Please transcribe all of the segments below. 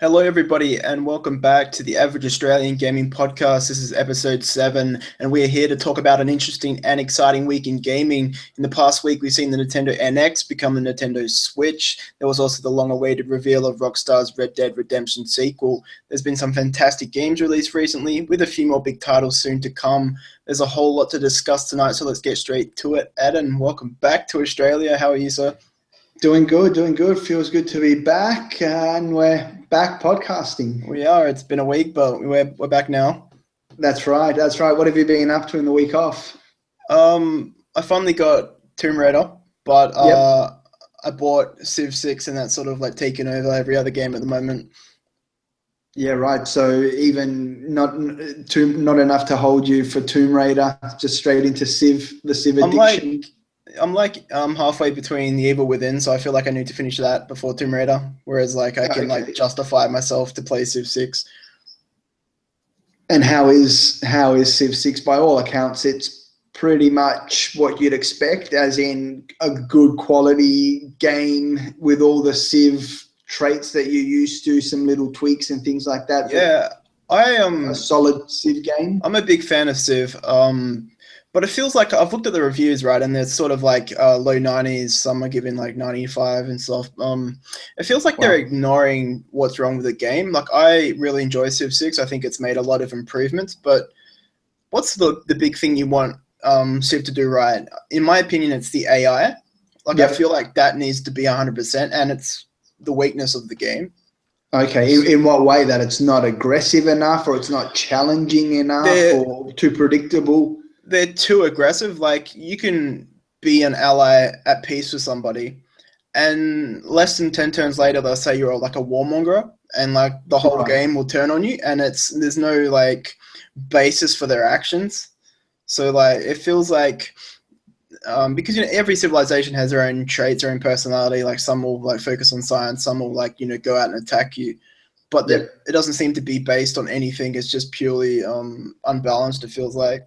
Hello, everybody, and welcome back to the Average Australian Gaming Podcast. This is episode 7, and we are here to talk about an interesting and exciting week in gaming. In the past week, we've seen the Nintendo NX become the Nintendo Switch. There was also the long-awaited reveal of Rockstar's Red Dead Redemption sequel. There's been some fantastic games released recently, with a few more big titles soon to come. There's a whole lot to discuss tonight, so let's get straight to it. Edin, welcome back to Australia. How are you, sir? Doing good, doing good. Feels good to be back, and we're back podcasting. We are. It's been a week, but we're back now. That's right, that's right. What have you been up to in the week off? I finally got Tomb Raider, but Yep. I bought Civ 6, and that's sort of like taken over every other game at the moment. Yeah, right. So even not enough to hold you for Tomb Raider, just straight into the Civ I'm addiction. I'm halfway between The Evil Within, so I feel like I need to finish that before Tomb Raider. Whereas like I can like Okay. justify myself to play Civ 6. And how is Civ 6? By all accounts, it's pretty much what you'd expect, as in a good quality game with all the Civ traits that you're used to, some little tweaks and things like that. But Yeah, I a solid Civ game. I'm a big fan of Civ. But it feels like I've looked at the reviews, right, and there's sort of like low 90s. Some are giving like 95 and stuff. It feels like they're Wow. ignoring what's wrong with the game. Like I really enjoy Civ 6. I think it's made a lot of improvements. But what's the big thing you want Civ to do right? In my opinion, it's the AI. Like I Yep. feel like that needs to be 100%, and it's the weakness of the game. Okay. In what way? That it's not aggressive enough, or it's not challenging enough, They're or too predictable? they're too aggressive. Like you can be an ally at peace with somebody, and less than 10 turns later they'll say you're like a warmonger, and like the whole Right. game will turn on you, and there's no like basis for their actions. So like it feels like because every civilization has their own traits, their own personality. Like some will like focus on science, some will like go out and attack you, but that Yep. it doesn't seem to be based on anything. It's just purely unbalanced, it feels like.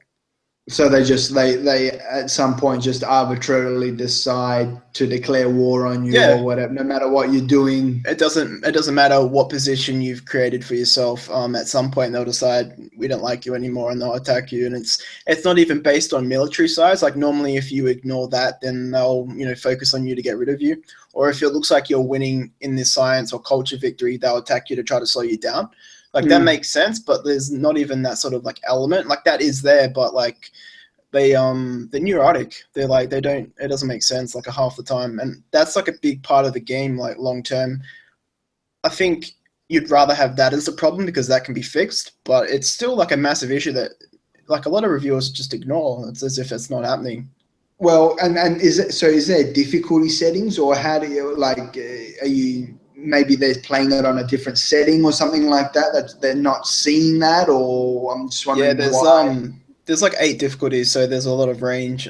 So they at some point just arbitrarily decide to declare war on you Yeah, or whatever, no matter what you're doing. it doesn't matter what position you've created for yourself. At some point they'll decide we don't like you anymore, and they'll attack you. And it's not even based on military size. Like normally, if you ignore that, then they'll focus on you to get rid of you. Or if it looks like you're winning in this science or culture victory, they'll attack you to try to slow you down. Like that Mm. makes sense, but there's not even that sort of like element. Like that is there, but like they're neurotic. They're like they don't. It doesn't make sense like a half the time, and that's like a big part of the game. Like long term, I think you'd rather have that as a problem because that can be fixed, but it's still like a massive issue that like a lot of reviewers just ignore. It's as if it's not happening. Well, and is there difficulty settings, or how do you are you, maybe they're playing it on a different setting or something like that, that they're not seeing that, or I'm just Yeah, wondering why. there's like 8 difficulties, so there's a lot of range.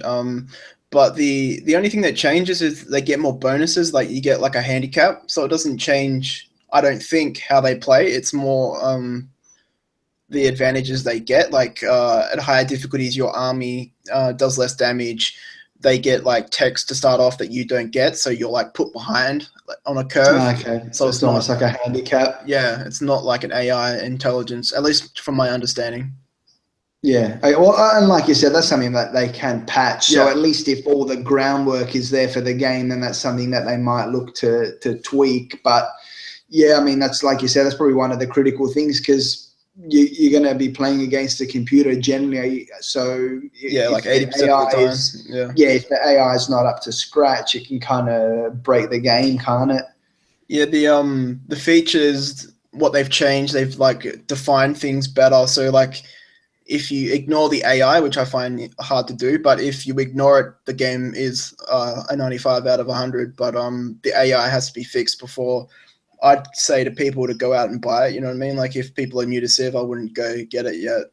But the only thing that changes is they get more bonuses. Like you get like a handicap, so it doesn't change. I don't think how they play. It's more the advantages they get. Like at higher difficulties, your army does less damage. They get like text to start off that you don't get, so you're like put behind like, on a curve. Okay, So so it's it's almost not, like a handicap. yeah, it's not like an AI intelligence, at least from my understanding. Yeah. Well, and like you said, that's something that they can patch. So Yeah, at least if all the groundwork is there for the game, then that's something that they might look to tweak. But yeah, I mean, that's like you said, that's probably one of the critical things, because you're going to be playing against the computer generally. So yeah, like if the 80% of the AI time. is, Yeah. yeah, if the AI is not up to scratch, it can kind of break the game, can't it? Yeah, the features, what they've changed, they've like defined things better. So like if you ignore the AI, which I find hard to do, but if you ignore it, the game is a 95 out of 100. But the AI has to be fixed before I'd say to people to go out and buy it. You know what I mean? Like if people are new to Civ, I wouldn't go get it yet.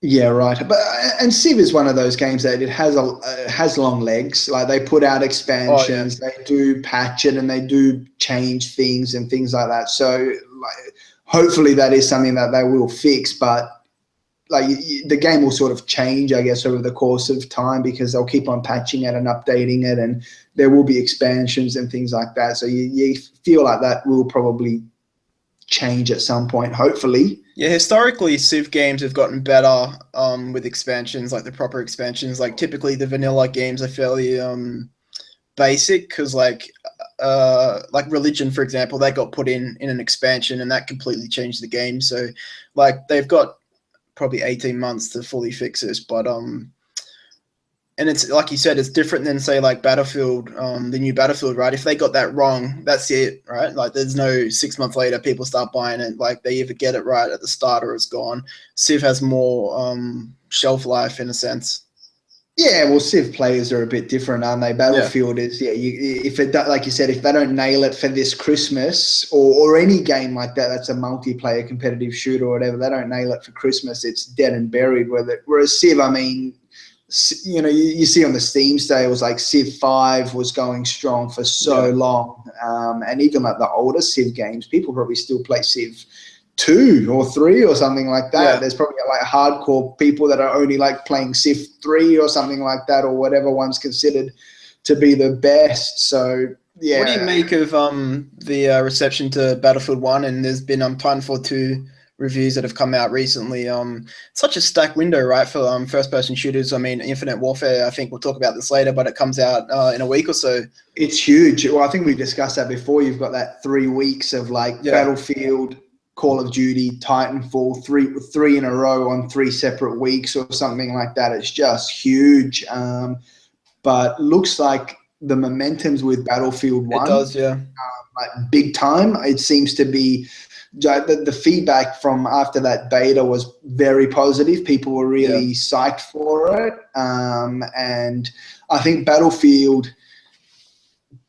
Yeah, right. But and Civ is one of those games that it has long legs. Like they put out Oh yeah, expansions, they do patch it, and they do change things and things like that. So like, hopefully that is something that they will fix. But like the game will sort of change, I guess, over the course of time, because they'll keep on patching it and updating it, and there will be expansions and things like that. So you feel like that will probably change at some point, hopefully. Yeah, historically, Civ games have gotten better with expansions, like the proper expansions. Like typically, the vanilla games are fairly basic because like Religion, for example, that got put in an expansion and that completely changed the game. So like they've got probably 18 months to fully fix this, but and it's like you said, it's different than say like Battlefield, the new Battlefield, right? If they got that wrong, that's it, right? Like there's no 6 months later people start buying it. Like they either get it right at the start or it's gone. Civ has more shelf life in a sense. Yeah, well, Civ players are a bit different, aren't they? Yeah, Battlefield is, yeah. If it like you said, if they don't nail it for this Christmas or any game like that, that's a multiplayer competitive shooter or whatever. They don't nail it for Christmas, it's dead and buried. Whereas Civ, I mean, you see on the Steam sales, like Civ 5 was going strong for so long, and even like the older Civ games, people probably still play Civ 2 or 3 or something like that. yeah. There's probably like hardcore people that are only like playing Civ 3 or something like that, or whatever one's considered to be the best. So yeah. What do you make of the reception to Battlefield 1? And there's been Titanfall 2 reviews that have come out recently. Such a stacked window, right, for first-person shooters. I mean, Infinite Warfare, I think we'll talk about this later, but it comes out in a week or so. It's huge. Well, I think we discussed that before. You've got that 3 weeks of like Battlefield, Call of Duty, Titanfall, three in a row on 3 separate weeks or something like that. It's just huge. But looks like the momentum's with Battlefield 1. It does, yeah. Like big time. It seems to be the feedback from after that beta was very positive. People were really psyched for it. And I think Battlefield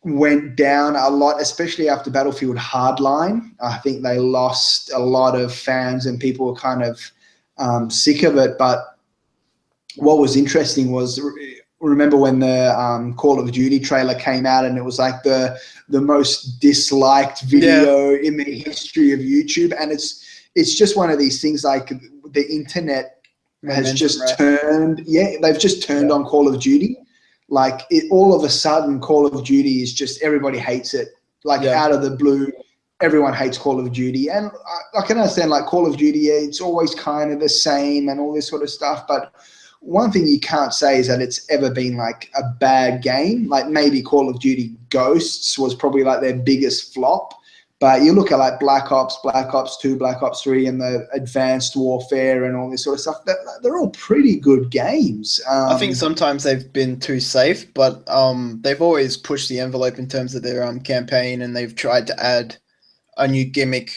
went down a lot, especially after Battlefield Hardline. I think they lost a lot of fans and people were kind of sick of it. But what was interesting was, remember when the Call of Duty trailer came out and it was like the most disliked video in the history of YouTube. And it's just one of these things, like the internet has just turned, they've just turned on Call of Duty. Like all of a sudden, Call of Duty is just, everybody hates it. Like out of the blue, everyone hates Call of Duty. And I can understand, like Call of Duty, it's always kind of the same and all this sort of stuff. But one thing you can't say is that it's ever been like a bad game. Like maybe Call of Duty Ghosts was probably like their biggest flop. But you look at like Black Ops 2, Black Ops 3, and the Advanced Warfare and all this sort of stuff, they're all pretty good games. I think sometimes they've been too safe, but they've always pushed the envelope in terms of their campaign, and they've tried to add a new gimmick.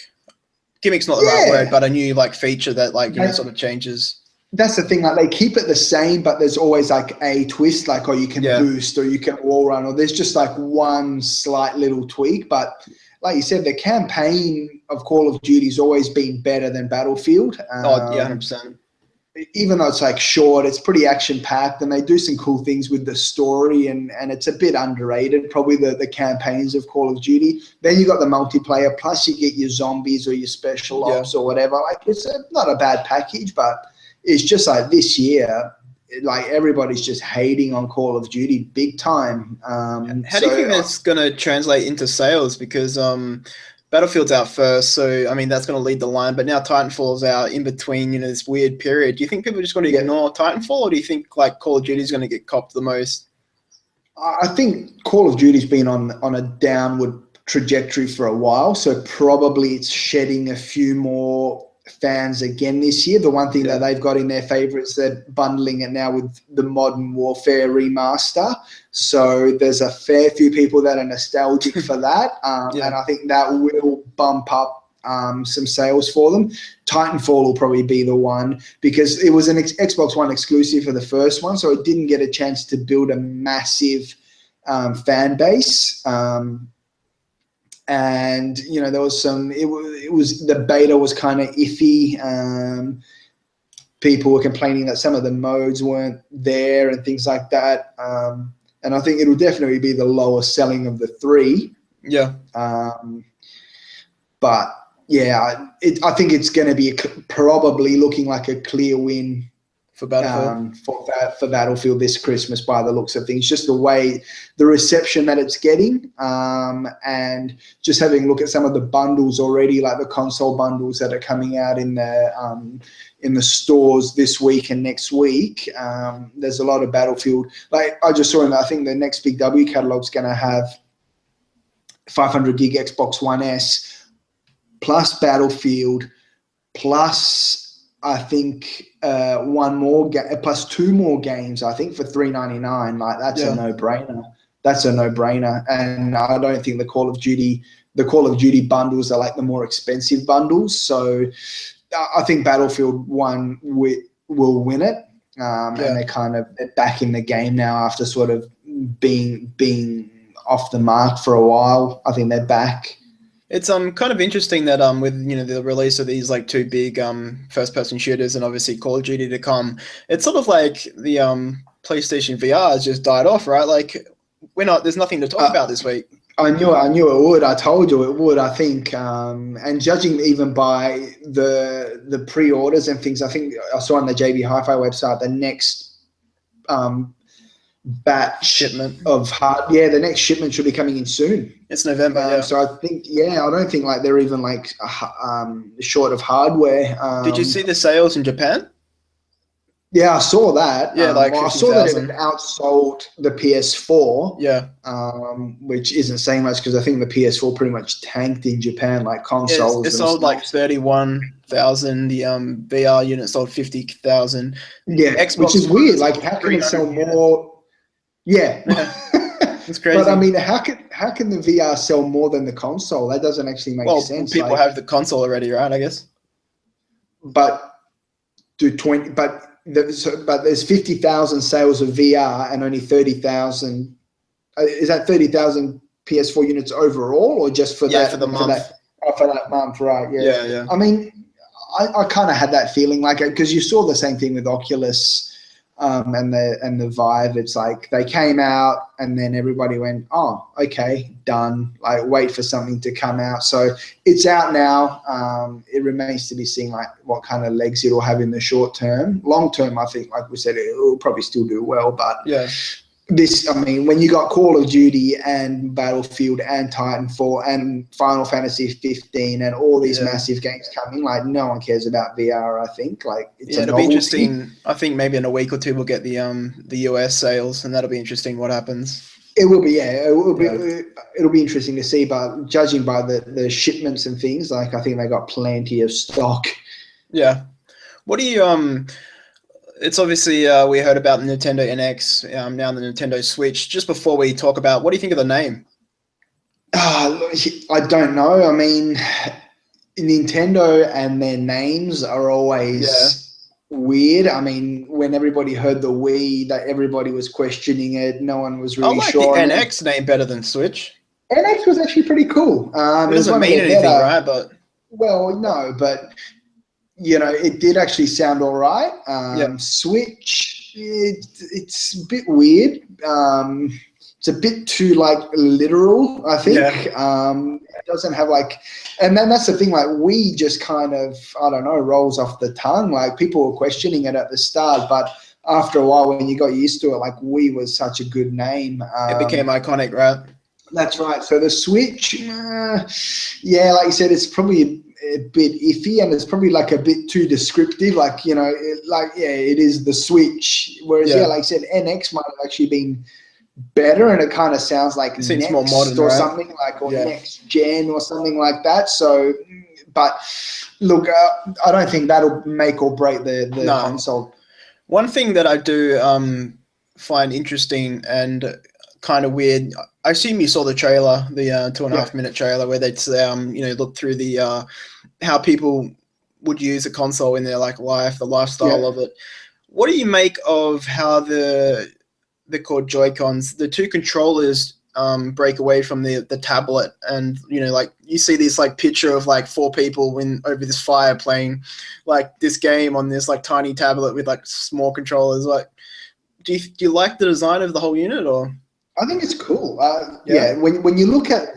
Gimmick's not the right word, but a new like feature that like sort of changes. That's the thing, like they keep it the same, but there's always like a twist, like, oh, you can boost or you can wall run, or there's just like one slight little tweak. But like you said, the campaign of Call of Duty has always been better than Battlefield. 100%. Even though it's like short, it's pretty action packed, and they do some cool things with the story, and it's a bit underrated, probably the campaigns of Call of Duty. Then you got the multiplayer, plus you get your zombies or your special ops or whatever. Like it's not a bad package, but it's just like this year, like everybody's just hating on Call of Duty big time. How do you think that's going to translate into sales? Because Battlefield's out first, so I mean that's going to lead the line. But now Titanfall's out in between, this weird period. Do you think people are just going to ignore Titanfall, or do you think like Call of Duty's going to get copped the most? I think Call of Duty's been on a downward trajectory for a while, so probably it's shedding a few more fans again this year. The one thing that they've got in their favor is they're bundling it now with the Modern Warfare remaster. So there's a fair few people that are nostalgic for that. And I think that will bump up some sales for them. Titanfall will probably be the one because it was an Xbox One exclusive for the first one, so it didn't get a chance to build a massive fan base. And there was some. It was the beta was kind of iffy. People were complaining that some of the modes weren't there and things like that. And I think it'll definitely be the lowest selling of the three. Yeah. But yeah, I think it's going to be probably looking like a clear win for Battlefield. For Battlefield this Christmas, by the looks of things. Just the way, the reception that it's getting, and just having a look at some of the bundles already, like the console bundles that are coming out in the stores this week and next week. There's a lot of Battlefield. Like I just saw, I think the next Big W catalog's going to have 500 gig Xbox One S plus Battlefield plus I think plus two more games, I think, for $3.99. Like that's a no-brainer. That's a no-brainer. And I don't think the Call of Duty bundles are like the more expensive bundles. So I think Battlefield 1 will win it. And they're back in the game now after sort of being off the mark for a while. I think they're back. It's kind of interesting that with the release of these like two big first person shooters and obviously Call of Duty to come, it's sort of like the PlayStation VR has just died off, right? Like there's nothing to talk about this week. I knew it would. I told you it would. I think, and judging even by the pre-orders and things, I think I saw on the JB Hi-Fi website the next batch shipment of the next shipment should be coming in soon. It's November. So I think, I don't think like they're even like short of hardware. Did you see the sales in Japan? Yeah, I saw that. Yeah, I saw that it outsold the PS4. Yeah. Which isn't saying much because I think the PS4 pretty much tanked in Japan, like consoles. It sold like 31,000. The VR unit sold 50,000. Yeah, Xbox, which is weird. Like, how can it sell more? Yeah. It's crazy. But I mean, how can the VR sell more than the console? That doesn't actually make sense. People have the console already, right? I guess. But there's 50,000 sales of VR and only 30,000. Is that 30,000 PS4 units overall, or just for that? For the month. For that month, right? Yeah. I mean, I kind of had that feeling, like, because you saw the same thing with Oculus. And the Vive, it's like they came out and then everybody went, oh, okay, done. Like, wait for something to come out. So it's out now. It remains to be seen, like, what kind of legs it'll have in the short term. Long term, I think, like we said, it'll probably still do well. But when you got Call of Duty and Battlefield and Titanfall and Final Fantasy 15 and all these massive games coming, like, no one cares about VR, I think. Like, it'll be interesting. I think maybe in a week or two we'll get the US sales, and that'll be interesting what happens. It will be, it'll be interesting to see, but judging by the shipments and things, like, I think they got plenty of stock. Yeah. What do you it's obviously we heard about the Nintendo NX, now the Nintendo Switch. Just before we talk about, what do you think of the name? I don't know. I mean, Nintendo and their names are always weird. I mean, when everybody heard the Wii, that everybody was questioning it. No one was really sure. I like the NX name better than Switch. NX was actually pretty cool. It doesn't mean anything, right? Well, no, but it did actually sound all right. Switch, it's a bit weird. It's a bit too, like, literal, I think. It doesn't have, like, and then that's the thing, like, Wii just kind of, I don't know, rolls off the tongue. Like, people were questioning it at the start, but after a while, when you got used to it, like, Wii was such a good name. It became iconic, right? That's right. So the Switch, like you said, it's probably a bit iffy, and it's probably like a bit too descriptive. Like, it is the Switch. Whereas, like I said, NX might have actually been better, and it kind of sounds like next more modern, or right? Something like, or next gen or something like that. So, but look, I don't think that'll make or break the console. One thing that I do find interesting and kind of weird, I assume you saw the trailer, the 2.5 minute trailer, where they'd look through the how people would use a console in their, like, life, the lifestyle of it. What do you make of how they're called Joy-Cons, the two controllers break away from the tablet, and like, you see this, like, picture of, like, 4 people over this fire playing, like, this game on this, like, tiny tablet with, like, small controllers? Like, do you like the design of the whole unit, or? I think it's cool. When you look at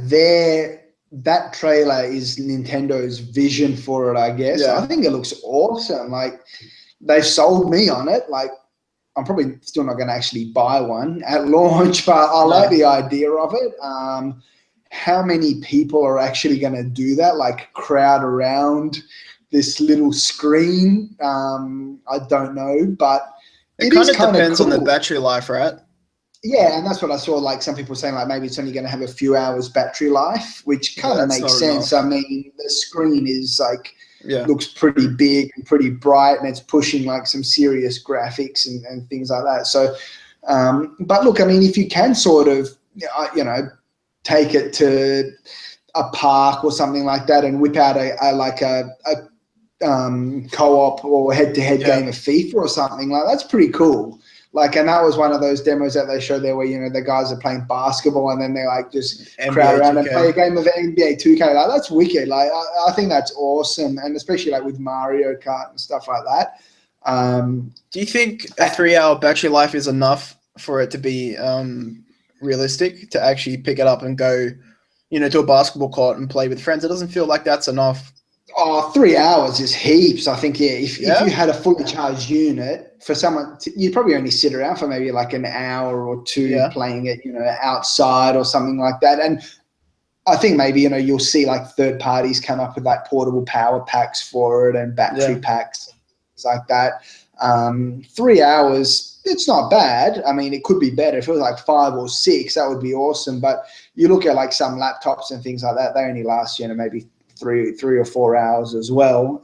that trailer is Nintendo's vision for it, I guess. I think it looks awesome. Like, they've sold me on it. Like, I'm probably still not going to actually buy one at launch, but I like the idea of it. How many people are actually going to do that? Like, crowd around this little screen? I don't know, but it kind of depends on the battery life, right? Yeah, and that's what I saw. Like, some people saying, like, maybe it's only going to have a few hours battery life, which kind of makes sense. I mean, the screen is like, looks pretty big and pretty bright, and it's pushing like some serious graphics and things like that. So, but look, I mean, if you can sort of, take it to a park or something like that and whip out a co-op or head-to-head game of FIFA or something, like, that's pretty cool. Like, and that was one of those demos that they showed there where, the guys are playing basketball and then they like just crowd around 2K. And play a game of NBA 2K. Like, that's wicked. Like, I think that's awesome. And especially like with Mario Kart and stuff like that. Do you think a 3-hour battery life is enough for it to be realistic to actually pick it up and go, to a basketball court and play with friends? It doesn't feel like that's enough. Oh, 3 hours is heaps. I think, if you had a fully charged unit, for someone, you'd probably only sit around for maybe like an hour or two playing it, outside or something like that. And I think maybe, you'll see like third parties come up with like portable power packs for it and battery packs, things like that. 3 hours, it's not bad. I mean, it could be better. If it was like 5 or 6, that would be awesome. But you look at like some laptops and things like that, they only last, maybe three or 4 hours as well.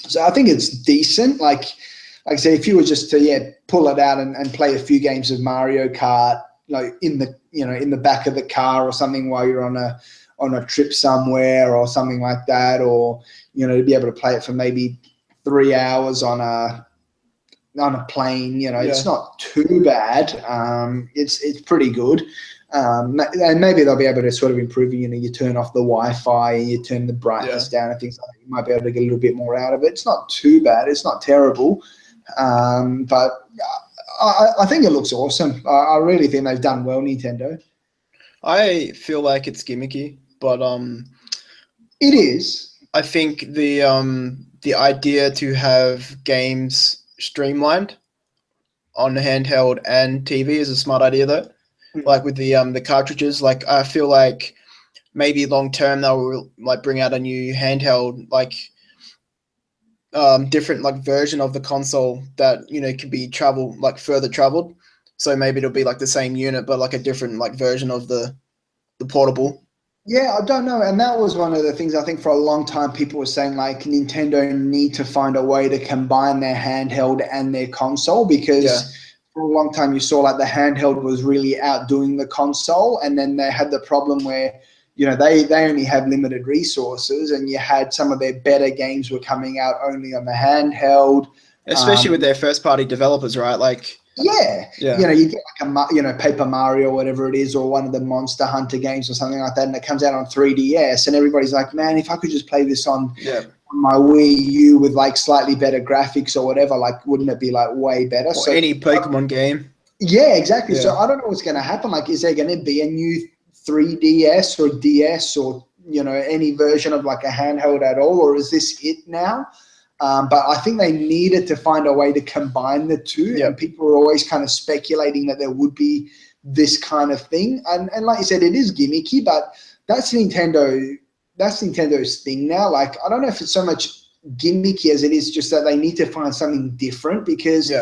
So I think it's decent. Like I said, if you were just to pull it out and play a few games of Mario Kart, like in the back of the car or something while you're on a trip somewhere or something like that, or to be able to play it for maybe 3 hours on a plane, it's not too bad. It's pretty good. And maybe they'll be able to sort of improve, you turn off the Wi-Fi and you turn the brightness down and things like that. You might be able to get a little bit more out of it. It's not too bad. It's not terrible. But I think it looks awesome. I really think they've done well, Nintendo. I feel like it's gimmicky, but it is. I think the idea to have games streamlined on handheld and TV is a smart idea, though. Like with the cartridges, like I feel like maybe long term they'll like bring out a new handheld, like different like version of the console that can be further traveled. So maybe it'll be like the same unit but like a different like version of the portable. Yeah, I don't know. And that was one of the things I think for a long time people were saying, like, Nintendo need to find a way to combine their handheld and their console, because for a long time you saw like the handheld was really outdoing the console, and then they had the problem where they only have limited resources, and you had some of their better games were coming out only on the handheld, especially with their first party developers, right? Like you get like a Paper Mario or whatever it is, or one of the Monster Hunter games or something like that, and it comes out on 3DS, and everybody's like, man, if I could just play this on my Wii U with like slightly better graphics or whatever, like, wouldn't it be like way better? Or so any Pokemon game. Yeah, exactly. So I don't know what's going to happen. Like, is there going to be a new 3DS or DS or any version of like a handheld at all, or is this it now? But I think they needed to find a way to combine the two, and people were always kind of speculating that there would be this kind of thing. And like you said, it is gimmicky, but that's Nintendo. That's Nintendo's thing now. Like, I don't know if it's so much gimmicky as it is just that they need to find something different, because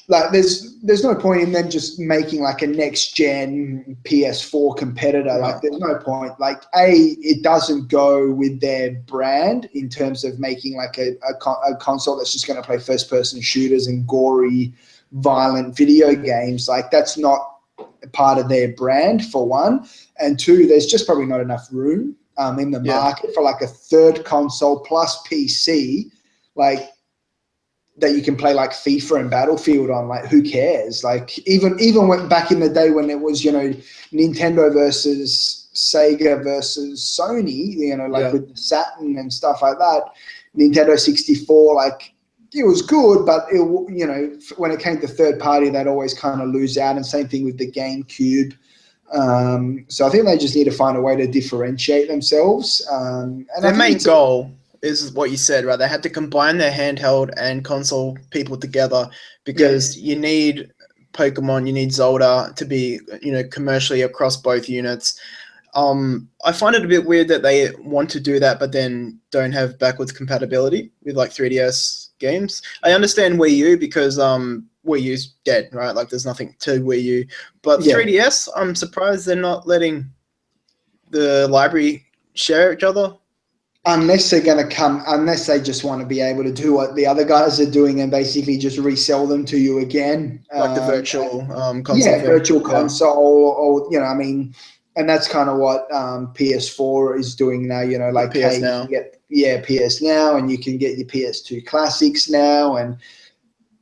like there's no point in them just making like a next gen PS4 competitor. Like, there's no point. Like, it doesn't go with their brand in terms of making like a console that's just going to play first person shooters and gory, violent video games. Like, that's not part of their brand, for one. And two, there's just probably not enough room in the market for like a third console plus PC, like, that you can play like FIFA and Battlefield on. Like, who cares? Like, even when back in the day when it was, Nintendo versus Sega versus Sony, with Saturn and stuff like that, Nintendo 64, like, it was good, but when it came to third party, they'd always kind of lose out. And same thing with the GameCube. So I think they just need to find a way to differentiate themselves. And their main goal is what you said, right? They had to combine their handheld and console people together because you need Pokemon, you need Zelda to be, commercially across both units. I find it a bit weird that they want to do that, but then don't have backwards compatibility with like 3DS games. I understand Wii U because Wii U's dead, right? Like there's nothing to Wii U, but 3DS, I'm surprised they're not letting the library share each other. Unless they're going to unless they just want to be able to do what the other guys are doing and basically just resell them to you again. Like the virtual console. Yeah, virtual console, or, I mean, and that's kind of what PS4 is doing now, like, PS Now. You can get, PS Now, and you can get your PS2 classics now, and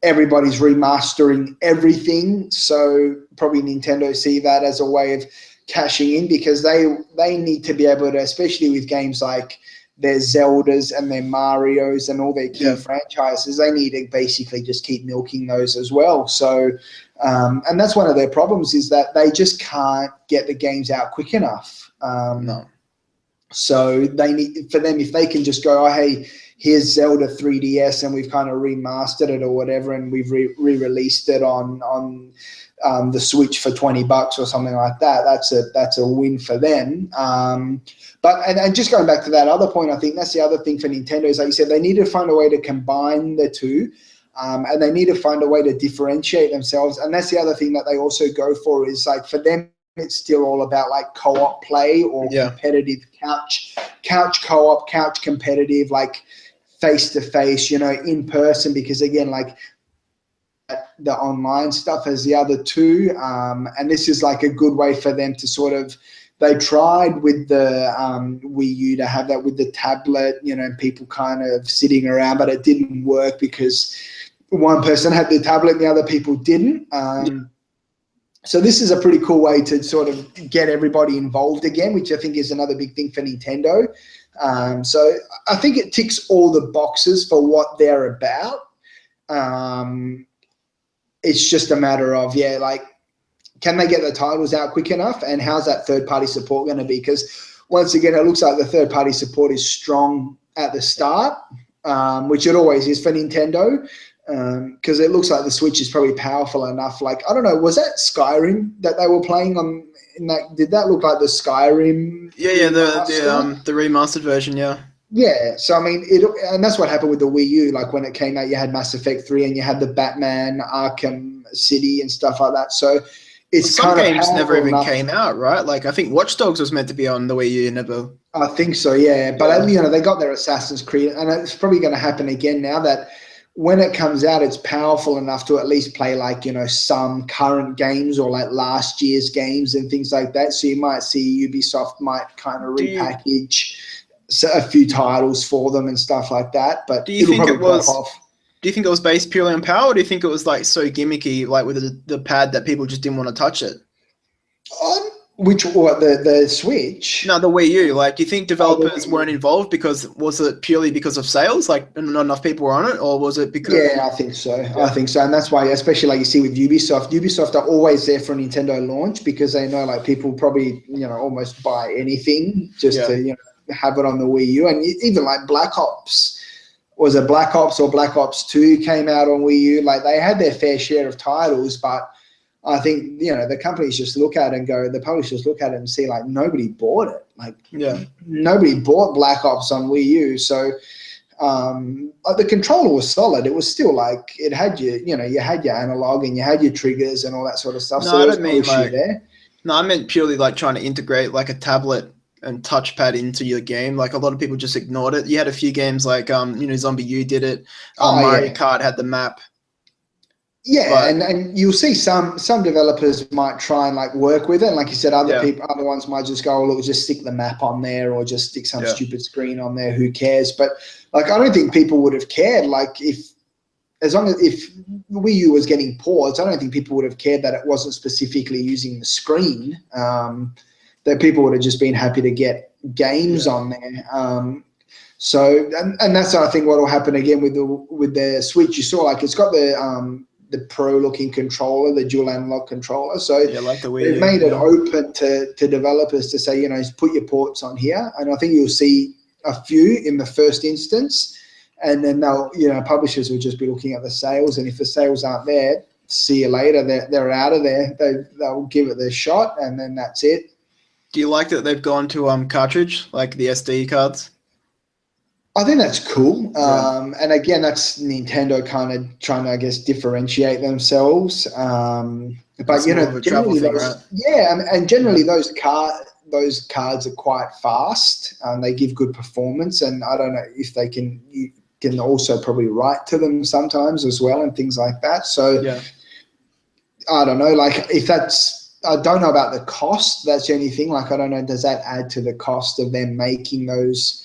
everybody's remastering everything. So probably Nintendo see that as a way of cashing in, because they need to be able to, especially with games like their Zeldas and their Marios and all their key franchises, they need to basically just keep milking those as well. So, and that's one of their problems, is that they just can't get the games out quick enough. No. So they need, for them, if they can just go, oh, hey, here's Zelda 3DS and we've kind of remastered it or whatever, and we've re-released it on the Switch for $20 or something like that, that's a win for them. But just going back to that other point, I think that's the other thing for Nintendo is, like you said, they need to find a way to combine the two, and they need to find a way to differentiate themselves. And that's the other thing that they also go for, is like, for them, it's still all about like co-op play or competitive couch co-op, couch competitive, like face-to-face, in person, because again, like, the online stuff as the other two, and this is like a good way for them to sort of, they tried with the Wii U to have that with the tablet, people kind of sitting around, but it didn't work because one person had the tablet and the other people didn't. So this is a pretty cool way to sort of get everybody involved again, which I think is another big thing for Nintendo. So I think it ticks all the boxes for what they're about. It's just a matter of, like, can they get the titles out quick enough, and how's that third-party support going to be? Because once again, it looks like the third-party support is strong at the start, which it always is for Nintendo, because it looks like the Switch is probably powerful enough. Like, I don't know, was that Skyrim that they were playing on? Did that look like the Skyrim? Yeah, the remastered version, yeah. Yeah, so I mean, and that's what happened with the Wii U. Like when it came out, you had Mass Effect 3 and you had the Batman Arkham City and stuff like that. So it's some games never even came out, right? Like I think Watch Dogs was meant to be on the Wii U, never. I think so, yeah. But they got their Assassin's Creed, and it's probably going to happen again now that when it comes out, it's powerful enough to at least play like, some current games or like last year's games and things like that. So you might see Ubisoft might kind of repackage a few titles for them and stuff like that, but do you think it was based purely on power, or do you think it was like so gimmicky, like with the pad, that people just didn't want to touch it? The Switch? No, the Wii U. Like, do you think developers weren't involved was it purely because of sales? Like, not enough people were on it, or was it because? Yeah, I think so. Yeah. I think so, and that's why, especially like you see with Ubisoft. Ubisoft are always there for a Nintendo launch because they know like people probably almost buy anything just to have it on the Wii U. And even like Black Ops, was it Black Ops or Black Ops 2 came out on Wii U? Like they had their fair share of titles, but I think, the companies just look at it and go, the publishers look at it and see like nobody bought it. Like nobody bought Black Ops on Wii U. So the controller was solid. It was still like, it had you had your analog and you had your triggers and all that sort of stuff. No, so I don't mean like, no, I meant purely like trying to integrate like a tablet and touchpad into your game. Like a lot of people just ignored it. You had a few games like Zombie U did it. Mario Kart had the map. Yeah, and you'll see some developers might try and like work with it. And like you said, other ones might just go, oh, look, just stick the map on there or just stick some stupid screen on there. Who cares? But like, I don't think people would have cared. Like if Wii U was getting ports, I don't think people would have cared that it wasn't specifically using the screen. That people would have just been happy to get games on there. So that's I think what will happen again with the Switch. You saw like it's got the pro looking controller, the dual analog controller. So like the Wii U, they've made it open to developers to say, put your ports on here. And I think you'll see a few in the first instance, and then they'll, publishers will just be looking at the sales, and if the sales aren't there, see you later. They're out of there. They'll give it their shot, and then that's it. Do you like that they've gone to cartridge, like the SD cards? I think that's cool. Yeah. And again, that's Nintendo kind of trying to, I guess, differentiate themselves. But It's more of a travel generally thing, right? and generally those cards are quite fast. They give good performance, and I don't know if you can also probably write to them sometimes as well and things like that. So Yeah. I don't know, like if that's, I don't know about the cost. That's the only thing. Like I don't know, does that add to the cost of them making those?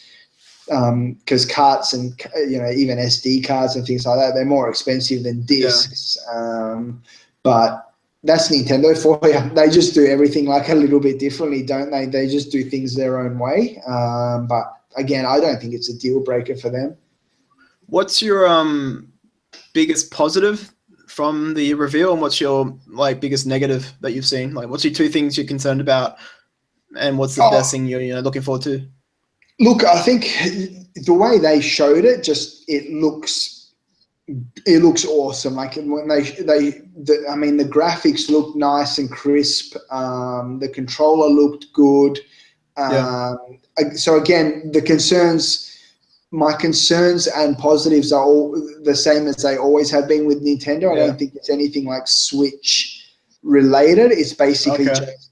Because carts and even SD cards and things like that, they're more expensive than discs. But that's Nintendo for you. They just do everything like a little bit differently, don't they? They just do things their own way. But again, I don't think it's a deal breaker for them. What's your biggest positive from the reveal, and what's your biggest negative that you've seen? Like, what's your two things you're concerned about, and what's the best thing you're looking forward to? Look, I think the way they showed it, it looks awesome. Like when the graphics looked nice and crisp. The controller looked good. So again, my concerns and positives are all the same as they always have been with Nintendo. I don't think it's anything like Switch related. It's basically just,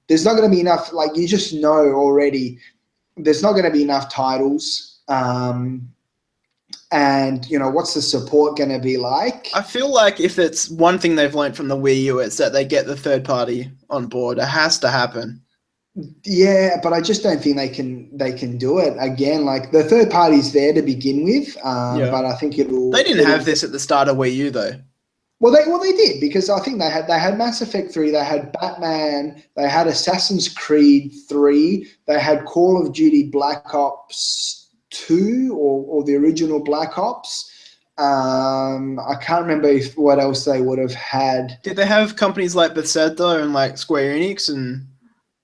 there's not going to be enough, like you just know already, there's not going to be enough titles. And, what's the support going to be like? I feel like if it's one thing they've learned from the Wii U, it's that they get the third party on board. It has to happen. Yeah, but I just don't think they can do it again. Like the third party's there to begin with, but I think They didn't have this at the start of Wii U though. Well, they did, because I think they had Mass Effect 3, they had Batman, they had Assassin's Creed 3, they had Call of Duty Black Ops 2 or the original Black Ops. I can't remember what else they would have had. Did they have companies like Bethesda and like Square Enix and?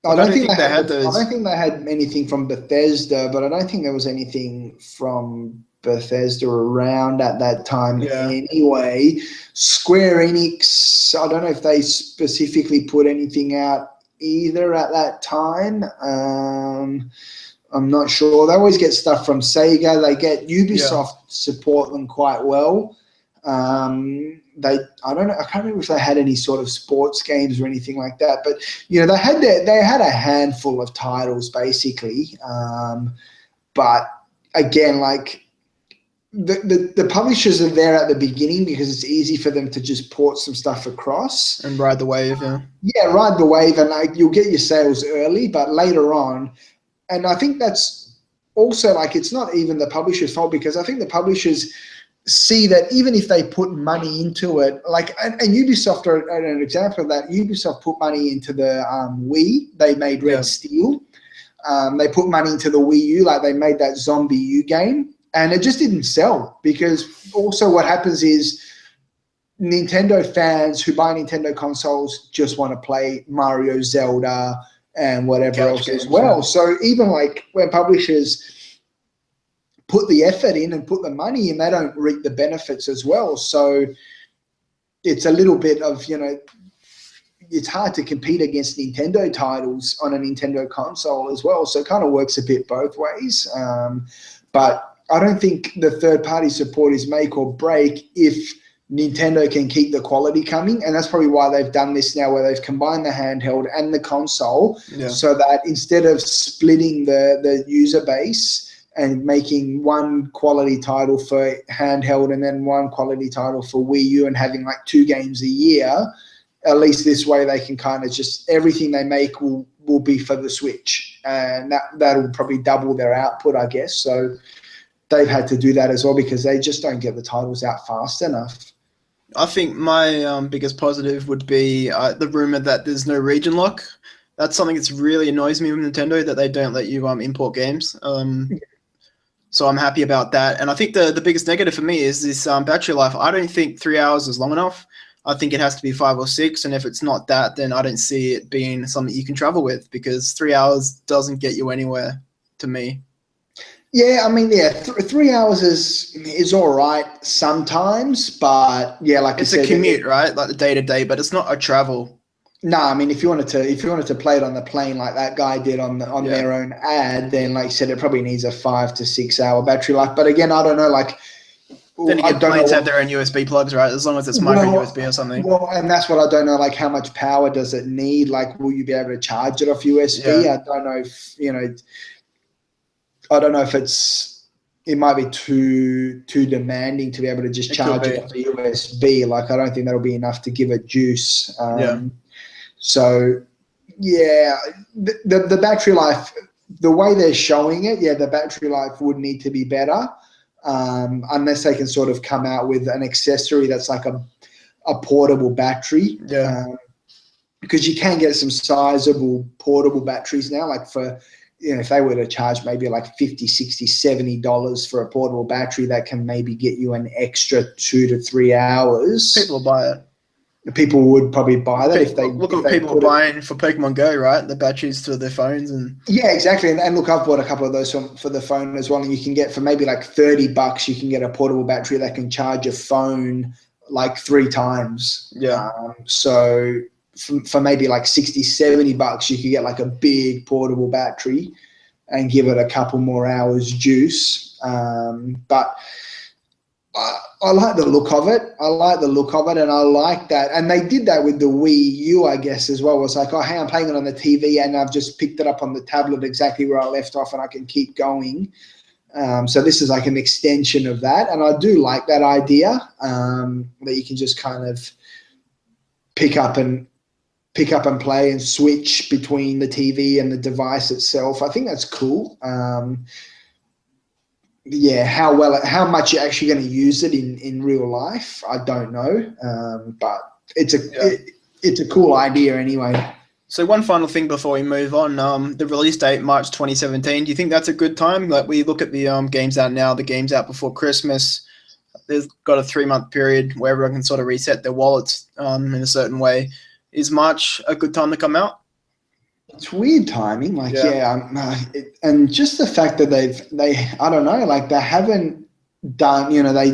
I don't think they had those. I don't think they had anything from Bethesda, but I don't think there was anything from Bethesda around at that time anyway. Square Enix, I don't know if they specifically put anything out either at that time. I'm not sure. They always get stuff from Sega. They get Ubisoft support them quite well. I don't know. I can't remember if they had any sort of sports games or anything like that. But they had a handful of titles basically. But again, like the publishers are there at the beginning because it's easy for them to just port some stuff across and ride the wave. Ride the wave, and you'll get your sales early, but later on. And I think that's also it's not even the publisher's fault, because I think the publishers see that even if they put money into it, and Ubisoft are an example of that. Ubisoft put money into the Wii. They made Red Steel. They put money into the Wii U, like they made that Zombie U game, and it just didn't sell, because also what happens is Nintendo fans who buy Nintendo consoles just want to play Mario, Zelda, and whatever else as well. So even when publishers put the effort in and put the money in, they don't reap the benefits as well. So it's a little bit of, it's hard to compete against Nintendo titles on a Nintendo console as well. So it kind of works a bit both ways. But I don't think the third-party support is make or break if Nintendo can keep the quality coming. And that's probably why they've done this now, where they've combined the handheld and the console, so that instead of splitting the user base and making one quality title for handheld and then one quality title for Wii U and having 2 games a year, at least this way they can kind of just, everything they make will be for the Switch. And that'll probably double their output, I guess. So they've had to do that as well, because they just don't get the titles out fast enough. I think my biggest positive would be the rumor that there's no region lock. That's something that's really annoys me with Nintendo, that they don't let you import games. So I'm happy about that. And I think the biggest negative for me is this battery life. I don't think 3 hours is long enough. I think it has to be 5 or 6. And if it's not that, then I don't see it being something you can travel with, because 3 hours doesn't get you anywhere to me. Yeah, I mean, yeah, 3 hours is all right sometimes, but yeah, like you It's a said, commute, right? Like the day to day, but it's not a travel. no, I mean, if you wanted to play it on the plane like that guy did on Yeah. their own ad, then like you said, it probably needs a 5 to 6 hour battery life. But again, I don't know, like Then I again, don't know planes have what. their own USB plugs, right? As long as it's micro Well, USB or something. well, and that's what I don't know. Like, how much power does it need? Like, will you be able to charge it off USB? Yeah, I don't know if I don't know if it might be too demanding to be able to just it could charge it be. off a USB. Like, I don't think that'll be enough to give it juice. Yeah. So yeah, the battery life, the way they're showing it, yeah, the battery life would need to be better, unless they can sort of come out with an accessory that's like a portable battery. Yeah. Because you can get some sizable portable batteries now, like for, if they were to charge maybe like 50, 60, $70 for a portable battery, that can maybe get you an extra 2 to 3 hours. People will buy it. People would probably buy that Look at if what they people are put it. buying for Pokemon Go, right? The batteries to their phones and Yeah, exactly. And look, I've bought a couple of those for the phone as well. And you can get for maybe like $30, you can get a portable battery that can charge your phone like 3 times. yeah. So for maybe like 60, $70, you could get like a big portable battery and give it a couple more hours juice. But I like the look of it. I like the look of it, and I like that. And they did that with the Wii U, I guess, as well. It's like, oh, hey, I'm playing it on the TV, and I've just picked it up on the tablet exactly where I left off, and I can keep going. So this is like an extension of that, and I do like that idea, that you can just kind of pick up and play and switch between the TV and the device itself. I think that's cool. Yeah, how much you're actually going to use it in real life, I don't know, but Yeah. it's a cool idea anyway. So one final thing before we move on, the release date March 2017. Do you think that's a good time? Like we look at the games out now, the games out before Christmas. There's got a 3 month period where everyone can sort of reset their wallets in a certain way. Is March a good time to come out? It's weird timing, like Yeah. and just the fact that I don't know, like they haven't done, they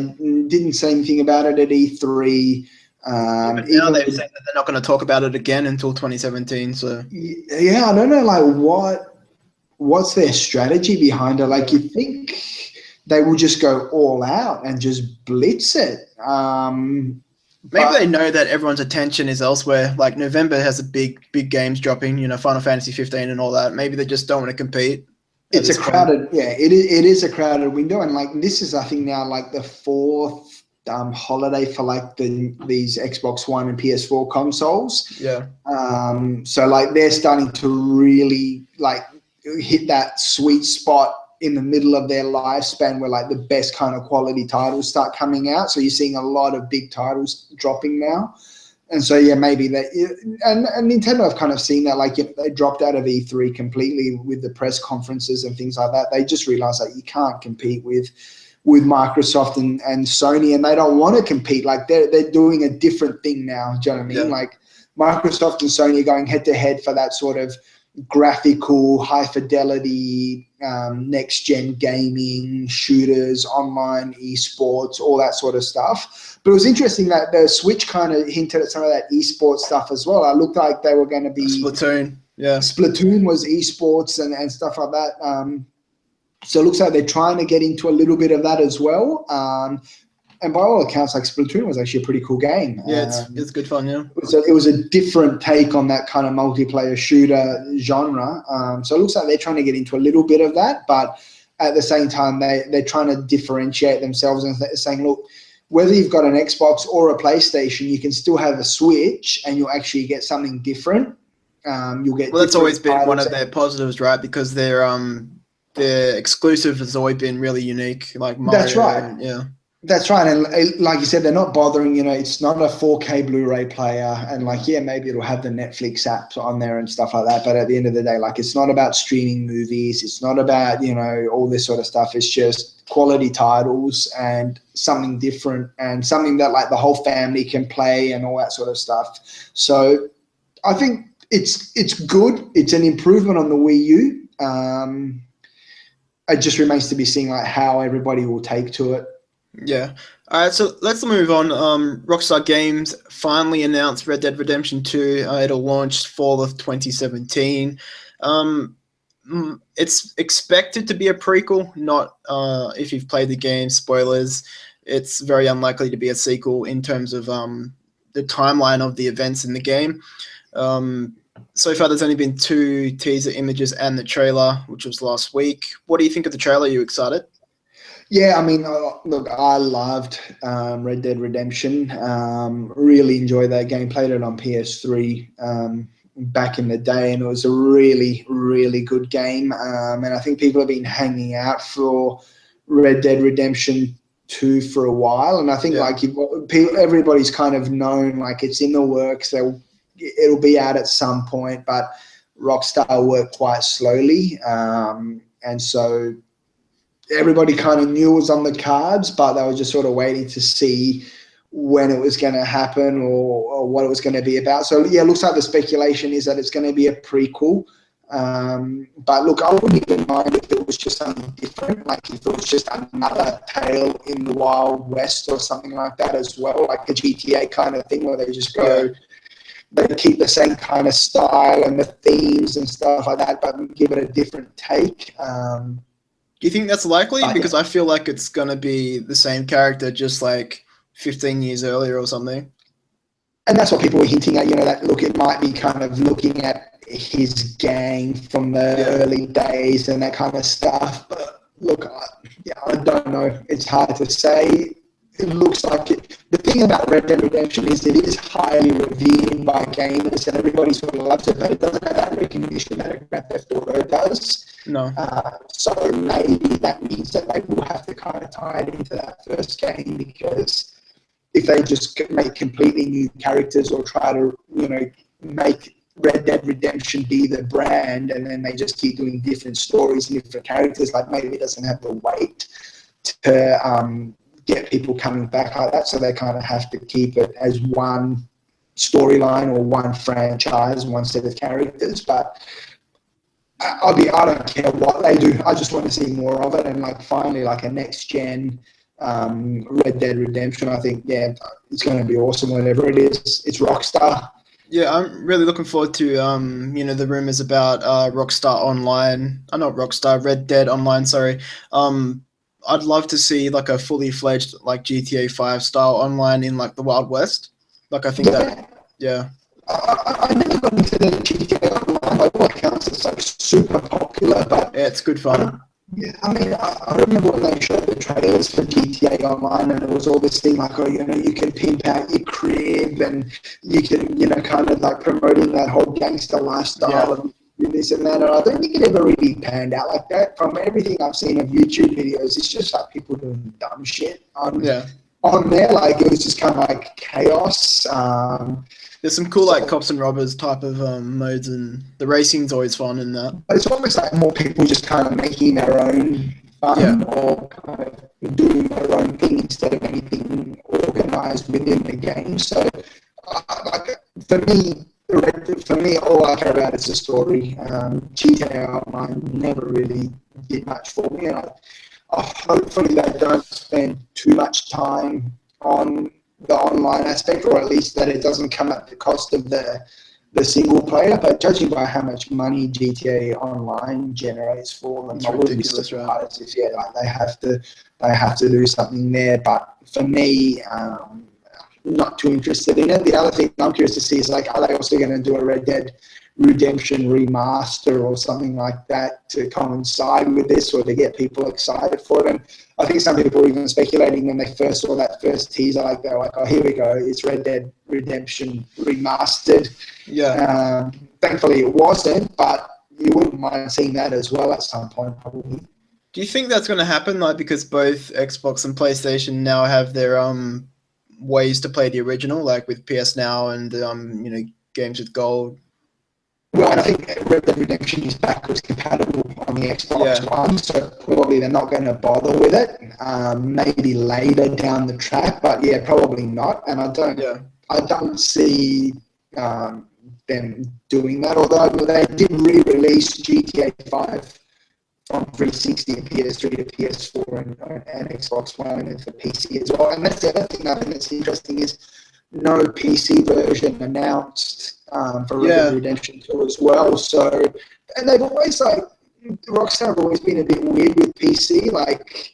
didn't say anything about it at E3. But now they've said that they're not going to talk about it again until 2017. So yeah, I don't know, like what's their strategy behind it? Like, you think they will just go all out and just blitz it? maybe they know that everyone's attention is elsewhere. Like November has a big games dropping, Final Fantasy 15 and all that. Maybe they just don't want to compete. It's a crowded, yeah, it is a crowded window, and like this is, I think, now like the fourth holiday for like these Xbox One and PS4 consoles. Yeah. So like they're starting to really like hit that sweet spot in the middle of their lifespan where like the best kind of quality titles start coming out. So you're seeing a lot of big titles dropping now. And so, yeah, maybe that, and Nintendo have kind of seen that, like if they dropped out of E3 completely with the press conferences and things like that. They just realized that you can't compete with Microsoft and Sony, and they don't want to compete. Like they're doing a different thing now. Do you know what I mean? Yeah. Like Microsoft and Sony are going head to head for that sort of graphical, high fidelity, next gen gaming, shooters, online esports, all that sort of stuff. But it was interesting that the Switch kind of hinted at some of that esports stuff as well. It looked like they were going to be Splatoon. Yeah. Splatoon was esports and stuff like that. So it looks like they're trying to get into a little bit of that as well. And by all accounts, like Splatoon was actually a pretty cool game. Yeah, it's good fun. Yeah. It was a different take on that kind of multiplayer shooter genre. So it looks like they're trying to get into a little bit of that, but at the same time, they're trying to differentiate themselves and saying, look, whether you've got an Xbox or a PlayStation, you can still have a Switch and you'll actually get something different. You'll get. Well, that's always been one of their positives, right? Because their exclusive has always been really unique. Like Mario. That's right. Yeah. That's right. And like you said, they're not bothering, it's not a 4K Blu-ray player. And like, yeah, maybe it'll have the Netflix apps on there and stuff like that. But at the end of the day, like, it's not about streaming movies. It's not about, all this sort of stuff. It's just quality titles and something different and something that like the whole family can play and all that sort of stuff. So I think it's good. It's an improvement on the Wii U. it just remains to be seen like how everybody will take to it. Yeah. All right, so let's move on. Rockstar Games finally announced Red Dead Redemption 2. It'll launch fall of 2017. Um, it's expected to be a prequel, not if you've played the game, spoilers. It's very unlikely to be a sequel in terms of the timeline of the events in the game. So far, there's only been 2 teaser images and the trailer, which was last week. What do you think of the trailer? Are you excited? Yeah, I mean, look, I loved Red Dead Redemption. Really enjoyed that game. Played it on PS3 back in the day, and it was a really, really good game. And I think people have been hanging out for Red Dead Redemption 2 for a while. And I think like everybody's kind of known like it's in the works. It'll be out at some point, but Rockstar work quite slowly, and so everybody kind of knew it was on the cards, but they were just sort of waiting to see when it was going to happen or what it was going to be about. So yeah, it looks like the speculation is that it's going to be a prequel. But look, I wouldn't even mind if it was just something different, like if it was just another tale in the Wild West or something like that as well, like a GTA kind of thing where they just go, they keep the same kind of style and the themes and stuff like that, but give it a different take. Do you think that's likely? Because I feel like it's going to be the same character, just like 15 years earlier or something. And that's what people were hinting at, that look, it might be kind of looking at his gang from the early days and that kind of stuff. But look, I don't know. It's hard to say. It looks like it. The thing about Red Dead Redemption is it is highly revered by gamers and everybody sort of loves it, but it doesn't have that recognition that a Grand Theft Auto does. No. So maybe that means that they will have to kind of tie it into that first game, because if they just make completely new characters or try to, make Red Dead Redemption be the brand and then they just keep doing different stories and different characters, like maybe it doesn't have the weight to get people coming back like that. So they kind of have to keep it as one storyline or one franchise, one set of characters. But I don't care what they do. I just want to see more of it. And like finally, like a next gen Red Dead Redemption, I think, it's going to be awesome whenever it is. It's Rockstar. Yeah, I'm really looking forward to the rumors about Rockstar Online. Not Rockstar, Red Dead Online. Sorry. I'd love to see like a fully fledged like GTA 5 style online in like the Wild West. Like I think I never got into the GTA Online. By all accounts, it's like super popular, but yeah, it's good fun. I mean, I remember when they showed the trailers for GTA Online, and it was all this thing like, you can pimp out your crib, and you can, kind of like promoting that whole gangster lifestyle and this and that. And I don't think it ever really panned out like that. From everything I've seen of YouTube videos, it's just like people doing dumb shit on there. Like it was just kind of like chaos. There's some cool like cops and robbers type of modes, and the racing's always fun in that. It's almost like more people just kind of making their own fun or kind of doing their own thing instead of anything organized within the game. So, for me, all I care about is the story. GTA Online never really did much for me. Hopefully they don't spend too much time on the online aspect, or at least that it doesn't come at the cost of the single player. But judging by how much money GTA Online generates for them, it's ridiculous, right? They have to do something there. But for me, not too interested in it. The other thing I'm curious to see is like, are they also going to do a Red Dead Redemption remaster or something like that to coincide with this, or to get people excited for it? And I think some people were even speculating when they first saw that first teaser, like they're like, oh, here we go, it's Red Dead Redemption remastered. Thankfully it wasn't, but you wouldn't mind seeing that as well at some point probably. Do you think that's going to happen, like because both Xbox and PlayStation now have their ways to play the original, like with PS Now and games with gold? Well, I think Red Dead Redemption is backwards compatible on the Xbox One, so probably they're not going to bother with it. Maybe later down the track, but yeah, probably not. And I don't see them doing that. Although they did re-release GTA 5 from 360 and PS3 to PS4 and Xbox One and for PC as well. And that's the other thing I think that's interesting is no PC version announced for Red Dead Redemption 2 as well. So, and they've always Rockstar have always been a bit weird with PC. Like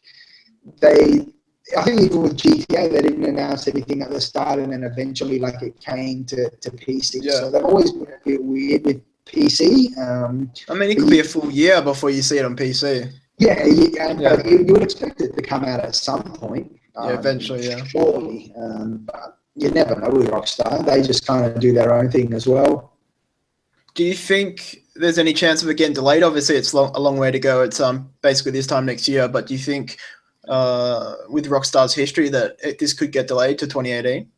I think even with GTA, they didn't announce anything at the start, and then eventually, it came to PC. Yeah. So they've always been a bit weird with PC. I mean, it could be a full year before you see it on PC. But you would expect it to come out at some point. Eventually, surely. But you never know with Rockstar. They just kind of do their own thing as well. Do you think there's any chance of it getting delayed? Obviously, it's a long way to go. It's basically this time next year. But do you think with Rockstar's history that this could get delayed to 2018?